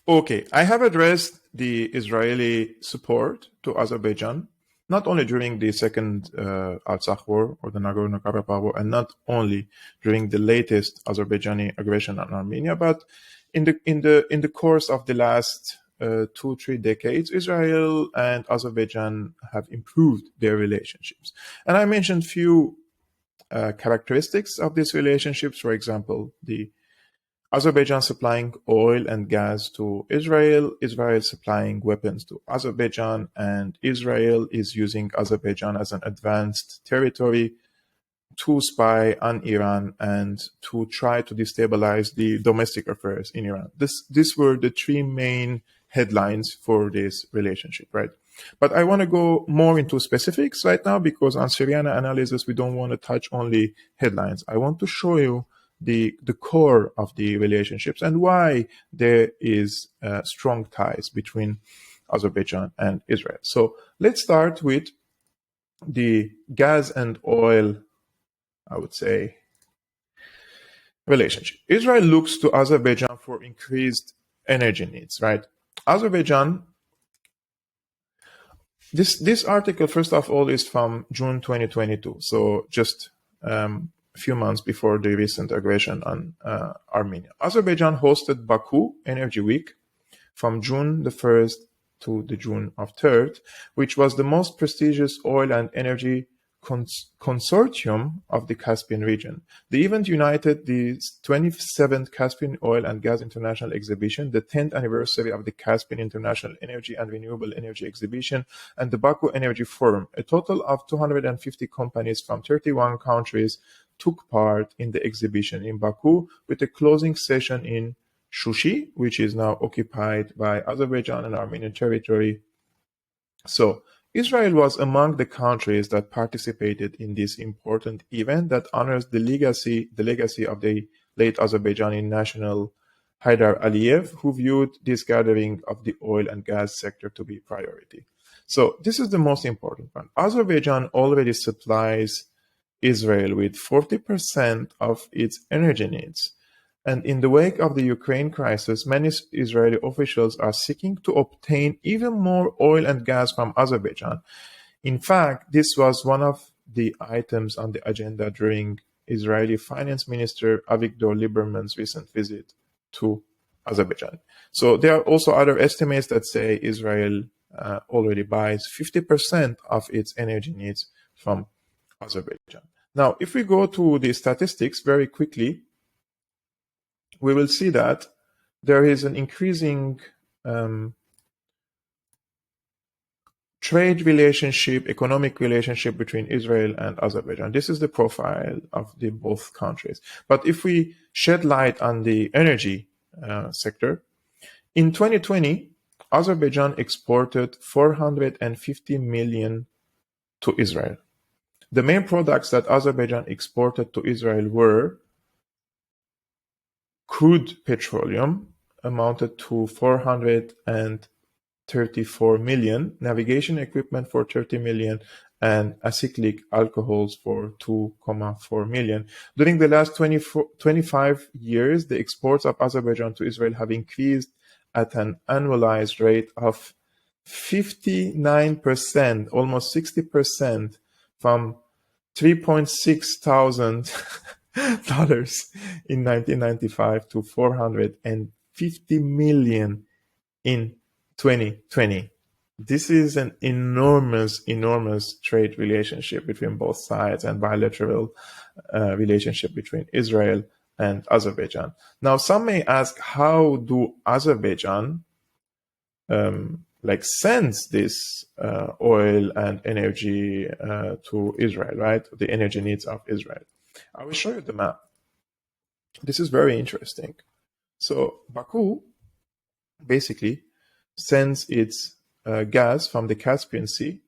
Okay, I have addressed the Israeli support to Azerbaijan, not only during the second Artsakh war or the Nagorno-Karabakh war, and not only during the latest Azerbaijani aggression on Armenia, but in the course of the last 2-3 decades, Israel and Azerbaijan have improved their relationships. And I mentioned few characteristics of these relationships. For example, the Azerbaijan supplying oil and gas to Israel, Israel supplying weapons to Azerbaijan, and Israel is using Azerbaijan as an advanced territory to spy on Iran and to try to destabilize the domestic affairs in Iran. These were the three main headlines for this relationship, right? But I want to go more into specifics right now because on Syriana analysis, we don't want to touch only headlines. I want to show you the core of the relationships and why there is strong ties between Azerbaijan and Israel. So let's start with the gas and oil, I would say, relationship. Israel looks to Azerbaijan for increased energy needs, right? Azerbaijan, this article, first of all, is from June 2022, so just a few months before the recent aggression on Armenia. Azerbaijan hosted Baku Energy Week from June the 1st to the June of 3rd, which was the most prestigious oil and energy consortium of the Caspian region. The event united the 27th Caspian Oil and Gas International Exhibition, the 10th anniversary of the Caspian International Energy and Renewable Energy Exhibition, and the Baku Energy Forum. A total of 250 companies from 31 countries took part in the exhibition in Baku, with a closing session in Shushi, which is now occupied by Azerbaijan and Armenian territory. So Israel was among the countries that participated in this important event that honors the legacy of the late Azerbaijani national Haydar Aliyev, who viewed this gathering of the oil and gas sector to be priority. So this is the most important one. Azerbaijan already supplies Israel with 40% of its energy needs. And in the wake of the Ukraine crisis, many Israeli officials are seeking to obtain even more oil and gas from Azerbaijan. In fact, this was one of the items on the agenda during Israeli Finance Minister Avigdor Lieberman's recent visit to Azerbaijan. So there are also other estimates that say Israel already buys 50% of its energy needs from Azerbaijan. Now, if we go to the statistics very quickly, we will see that there is an increasing trade relationship, economic relationship between Israel and Azerbaijan. This is the profile of the both countries. But if we shed light on the energy sector, in 2020, Azerbaijan exported 450 million to Israel. The main products that Azerbaijan exported to Israel were crude petroleum, amounted to 434 million, navigation equipment for 30 million, and acyclic alcohols for 2.4 million. During the last 25 years, the exports of Azerbaijan to Israel have increased at an annualized rate of 59%, almost 60%, from $3.6 thousand in 1995 to 450 million in 2020. This is an enormous trade relationship between both sides and bilateral relationship between Israel and Azerbaijan. Now, some may ask, how do Azerbaijan sends this oil and energy to Israel, right? The energy needs of Israel. I will show you the map. This is very interesting. So Baku basically sends its gas from the Caspian Sea,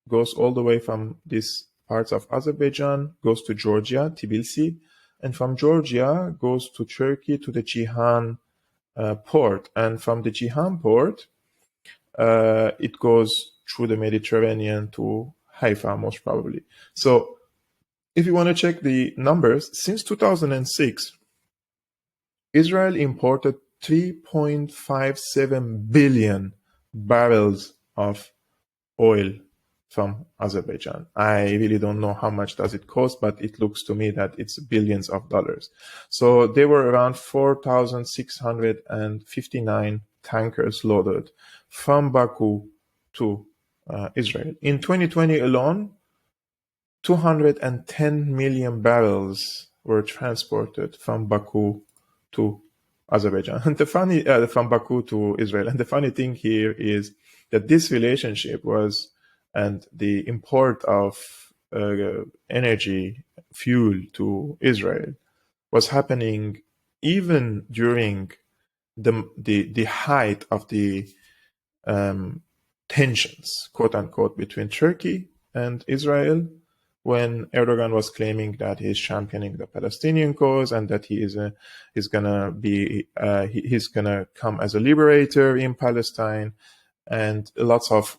goes all the way from these parts of Azerbaijan, goes to Georgia, Tbilisi, and from Georgia goes to Turkey to the Ceyhan port. And from the Ceyhan port, it goes through the Mediterranean to Haifa, most probably. So if you want to check the numbers, since 2006, Israel imported 3.57 billion barrels of oil from Azerbaijan. I really don't know how much does it cost, but it looks to me that it's billions of dollars. So there were around 4,659 tankers loaded from Baku to Israel. In 2020 alone, 210 million barrels were transported from Baku to Azerbaijan. And from Baku to Israel. And the funny thing here is that this relationship was, and the import of energy, fuel to Israel was happening even during the height of the tensions, quote unquote, between Turkey and Israel, when Erdogan was claiming that he's championing the Palestinian cause and that he's gonna come as a liberator in Palestine, and lots of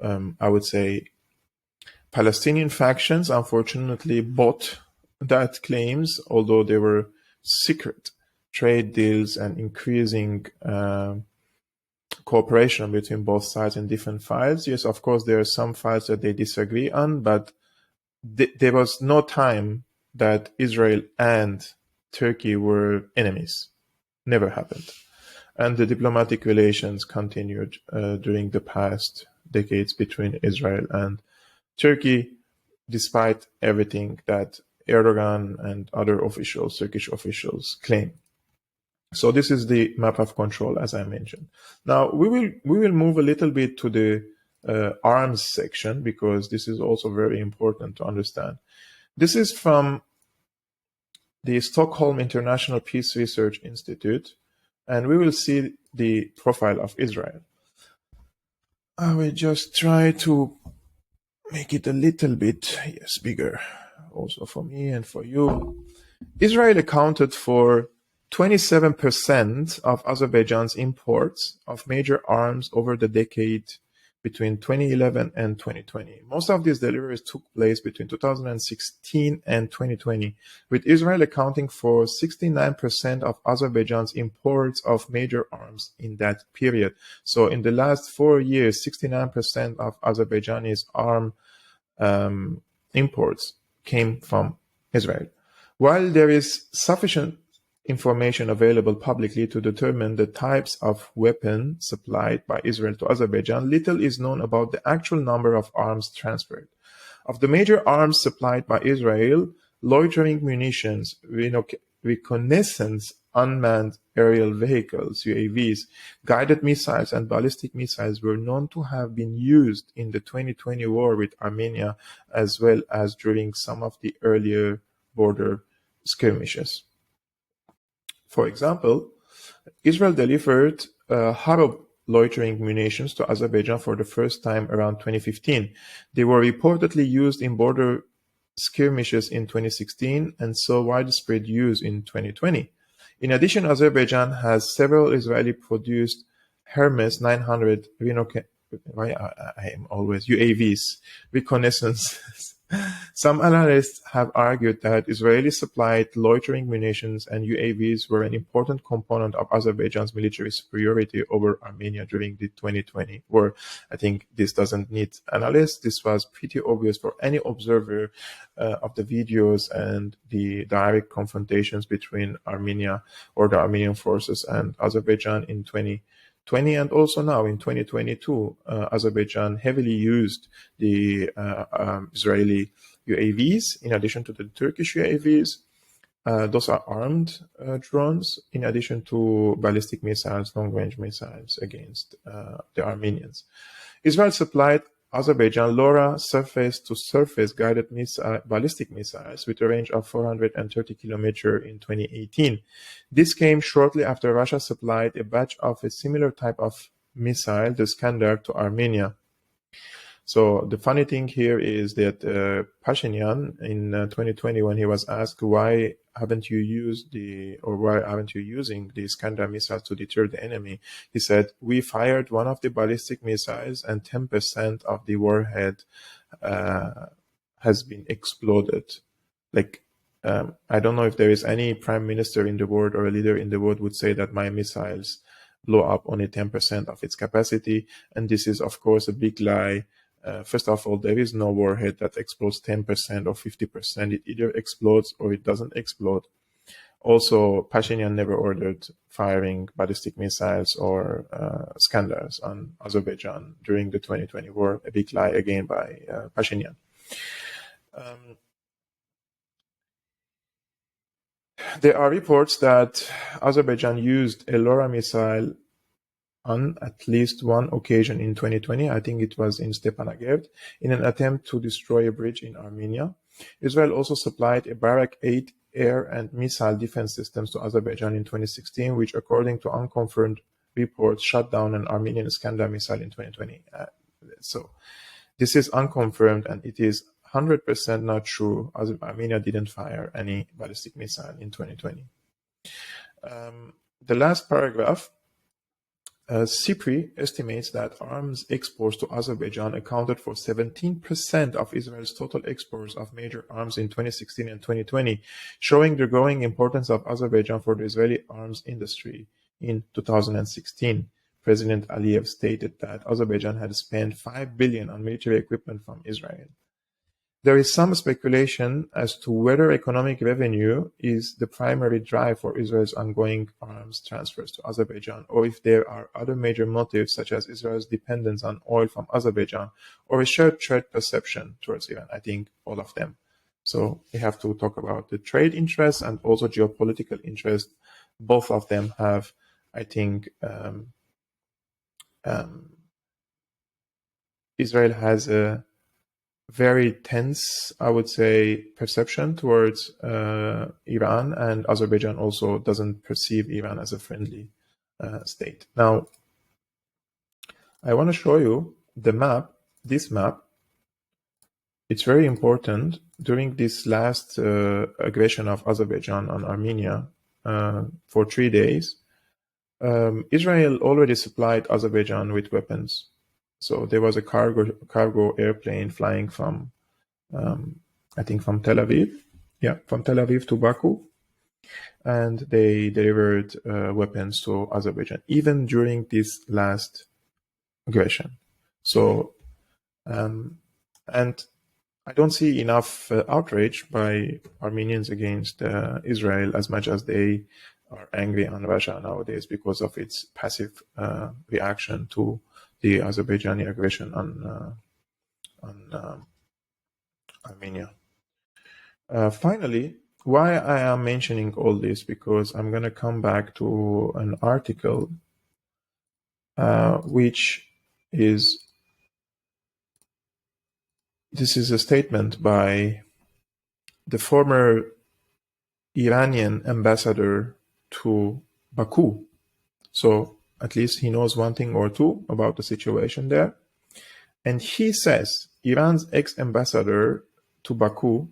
I would say Palestinian factions unfortunately bought that claims, although they were secret trade deals and increasing cooperation between both sides in different files. Yes, of course, there are some files that they disagree on, but there was no time that Israel and Turkey were enemies. Never happened. And the diplomatic relations continued during the past decades between Israel and Turkey, despite everything that Erdogan and other officials, Turkish officials, claim. So this is the map of control, as I mentioned. Now we will move a little bit to the arms section, because this is also very important to understand. This is from the Stockholm International Peace Research Institute, and we will see the profile of Israel. I will just try to make it a little bit, yes, bigger, also for me and for you. Israel accounted for 27% of Azerbaijan's imports of major arms over the decade between 2011 and 2020. Most of these deliveries took place between 2016 and 2020, with Israel accounting for 69% of Azerbaijan's imports of major arms in that period. So in the last 4 years, 69% of Azerbaijani's arm imports came from Israel. While there is sufficient information available publicly to determine the types of weapons supplied by Israel to Azerbaijan, little is known about the actual number of arms transferred. Of the major arms supplied by Israel, loitering munitions, reconnaissance unmanned aerial vehicles, UAVs, guided missiles, and ballistic missiles were known to have been used in the 2020 war with Armenia, as well as during some of the earlier border skirmishes. For example, Israel delivered Harov loitering munitions to Azerbaijan for the first time around 2015. They were reportedly used in border skirmishes in 2016 and saw widespread use in 2020. In addition, Azerbaijan has several Israeli-produced Hermes 900 UAVs, reconnaissance. Some analysts have argued that Israeli-supplied loitering munitions and UAVs were an important component of Azerbaijan's military superiority over Armenia during the 2020 war. I think this doesn't need analysis. This was pretty obvious for any observer of the videos and the direct confrontations between Armenia or the Armenian forces and Azerbaijan in 2020, and also now in 2022, Azerbaijan heavily used the Israeli UAVs in addition to the Turkish UAVs. Those are armed drones in addition to ballistic missiles, long-range missiles against the Armenians. Israel supplied Azerbaijan LoRa surface-to-surface guided ballistic missiles with a range of 430 kilometers in 2018. This came shortly after Russia supplied a batch of a similar type of missile, the Iskander, to Armenia. So the funny thing here is that Pashinyan in 2020, when he was asked why haven't you using the Iskander missiles to deter the enemy, he said, we fired one of the ballistic missiles and 10% of the warhead has been exploded. Like I don't know if there is any prime minister in the world or a leader in the world would say that my missiles blow up only 10% of its capacity. And this is, of course, a big lie. First of all, there is no warhead that explodes 10% or 50%. It either explodes or it doesn't explode. Also, Pashinyan never ordered firing ballistic missiles or Skandars on Azerbaijan during the 2020 war. A big lie again by Pashinyan. There are reports that Azerbaijan used a LoRa missile on at least one occasion in 2020. I think it was in Stepanakert, in an attempt to destroy a bridge in Armenia. Israel also supplied a Barak 8 air and missile defense systems to Azerbaijan in 2016, which, according to unconfirmed reports, shot down an Armenian Iskander missile in 2020. So this is unconfirmed, and it is 100% not true. Armenia didn't fire any ballistic missile in 2020. The last paragraph, CIPRI estimates that arms exports to Azerbaijan accounted for 17% of Israel's total exports of major arms in 2016 and 2020, showing the growing importance of Azerbaijan for the Israeli arms industry. In 2016, President Aliyev stated that Azerbaijan had spent $5 billion on military equipment from Israel. There is some speculation as to whether economic revenue is the primary drive for Israel's ongoing arms transfers to Azerbaijan, or if there are other major motives such as Israel's dependence on oil from Azerbaijan, or a shared threat perception towards Iran. I think all of them. So we have to talk about the trade interests and also geopolitical interests. Both of them have, I think, Israel has a very tense, I would say, perception towards Iran, and Azerbaijan also doesn't perceive Iran as a friendly state. Now, I want to show you the map, this map. It's very important. During this last aggression of Azerbaijan on Armenia for 3 days, Israel already supplied Azerbaijan with weapons. So there was a cargo airplane flying from, I think, from Tel Aviv. Yeah, from Tel Aviv to Baku. And they delivered weapons to Azerbaijan, even during this last aggression. So, and I don't see enough outrage by Armenians against Israel as much as they are angry on Russia nowadays because of its passive reaction to the Azerbaijani aggression on Armenia. Finally, why I am mentioning all this, because I'm going to come back to an article which is, this is a statement by the former Iranian ambassador to Baku. So at least he knows one thing or two about the situation there. And he says, Iran's ex-ambassador to Baku,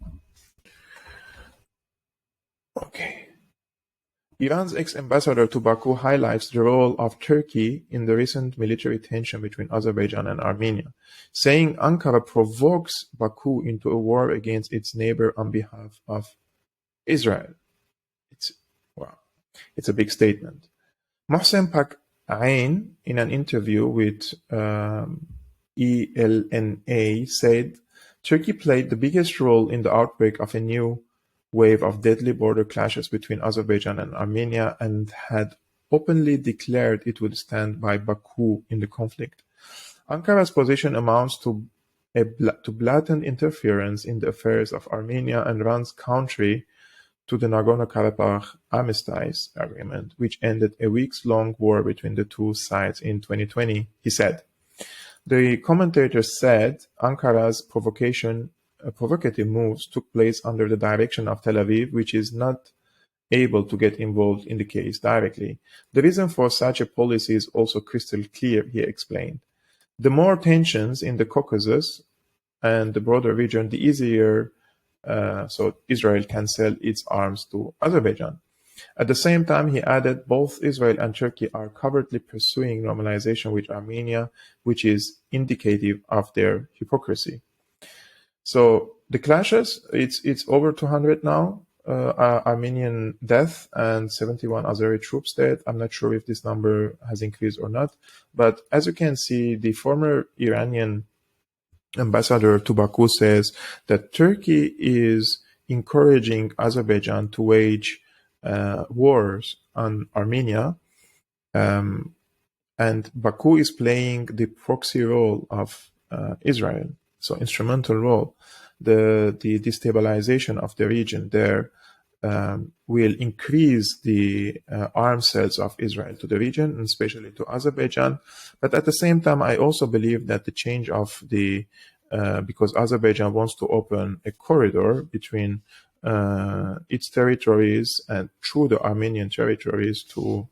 Iran's ex-ambassador to Baku highlights the role of Turkey in the recent military tension between Azerbaijan and Armenia, saying Ankara provokes Baku into a war against its neighbor on behalf of Israel. It's a big statement. Mohsen Pak Ain, in an interview with ELNA, said Turkey played the biggest role in the outbreak of a new wave of deadly border clashes between Azerbaijan and Armenia, and had openly declared it would stand by Baku in the conflict. Ankara's position amounts to blatant interference in the affairs of Armenia and runs counter to the Nagorno-Karabakh armistice agreement, which ended a weeks-long war between the two sides in 2020, he said. The commentator said Ankara's provocative moves took place under the direction of Tel Aviv, which is not able to get involved in the case directly. The reason for such a policy is also crystal clear, he explained. The more tensions in the Caucasus and the broader region, the easier so Israel can sell its arms to Azerbaijan. At the same time, he added, both Israel and Turkey are covertly pursuing normalization with Armenia, which is indicative of their hypocrisy. So the clashes, it's over 200 now. Armenian death and 71 Azeri troops dead. I'm not sure if this number has increased or not. But as you can see, the former Iranian ambassador to Baku says that Turkey is encouraging Azerbaijan to wage wars on Armenia, and Baku is playing the proxy role of Israel, so instrumental role. The destabilization of the region there will increase the arms sales of Israel to the region, and especially to Azerbaijan. But at the same time, I also believe that the change of the because Azerbaijan wants to open a corridor between its territories and through the Armenian territories to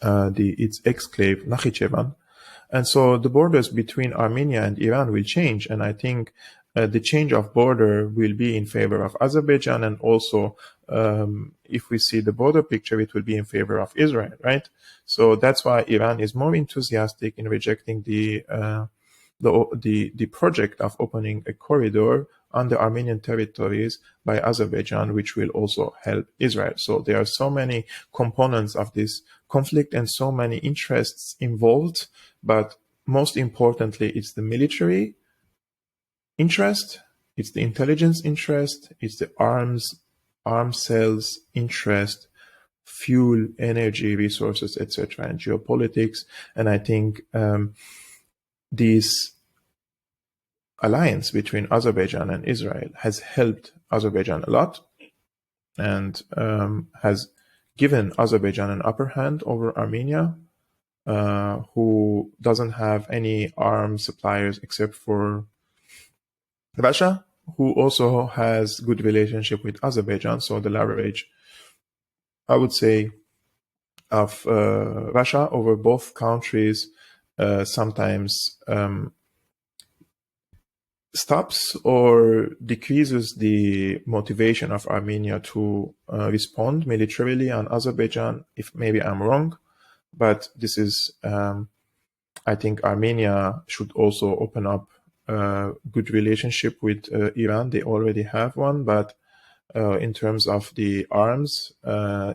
its exclave Nakhichevan. And so the borders between Armenia and Iran will change. And I think the change of border will be in favor of Azerbaijan. And also, if we see the border picture, it will be in favor of Israel, right? So that's why Iran is more enthusiastic in rejecting the project of opening a corridor on the Armenian territories by Azerbaijan, which will also help Israel. So there are so many components of this conflict and so many interests involved, but most importantly, it's the military interest, it's the intelligence interest, it's the arms sales interest, fuel, energy, resources, etc., and geopolitics. And I think this alliance between Azerbaijan and Israel has helped Azerbaijan a lot and has given Azerbaijan an upper hand over Armenia, who doesn't have any arms suppliers except for Russia, who also has good relationship with Azerbaijan. So the leverage, I would say, of Russia over both countries sometimes stops or decreases the motivation of Armenia to respond militarily on Azerbaijan. If maybe I'm wrong, but this is, I think Armenia should also open up a good relationship with Iran. They already have one, but in terms of the arms,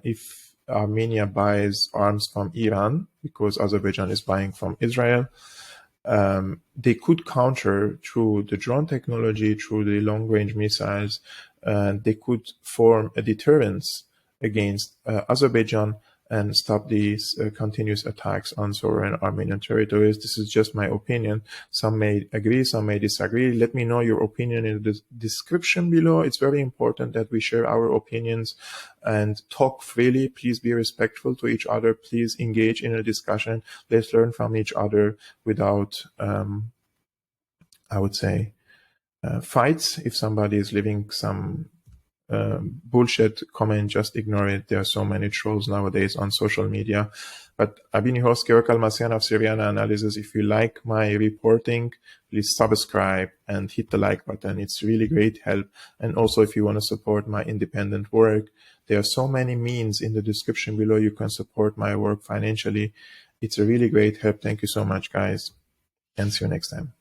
if Armenia buys arms from Iran, because Azerbaijan is buying from Israel, they could counter through the drone technology, through the long-range missiles, and they could form a deterrence against Azerbaijan and stop these continuous attacks on sovereign Armenian territories. This is just my opinion. Some may agree, some may disagree. Let me know your opinion in the description below. It's very important that we share our opinions and talk freely. Please be respectful to each other. Please engage in a discussion. Let's learn from each other without, I would say, fights. If somebody is leaving some bullshit comment, just ignore it. There are so many trolls nowadays on social media. But I've been your host, Georg Almasian of Syriana Analysis. If you like my reporting, please subscribe and hit the like button. It's really great help. And also, if you want to support my independent work, there are so many means in the description below. You can support my work financially. It's a really great help. Thank you so much, guys, and see you next time.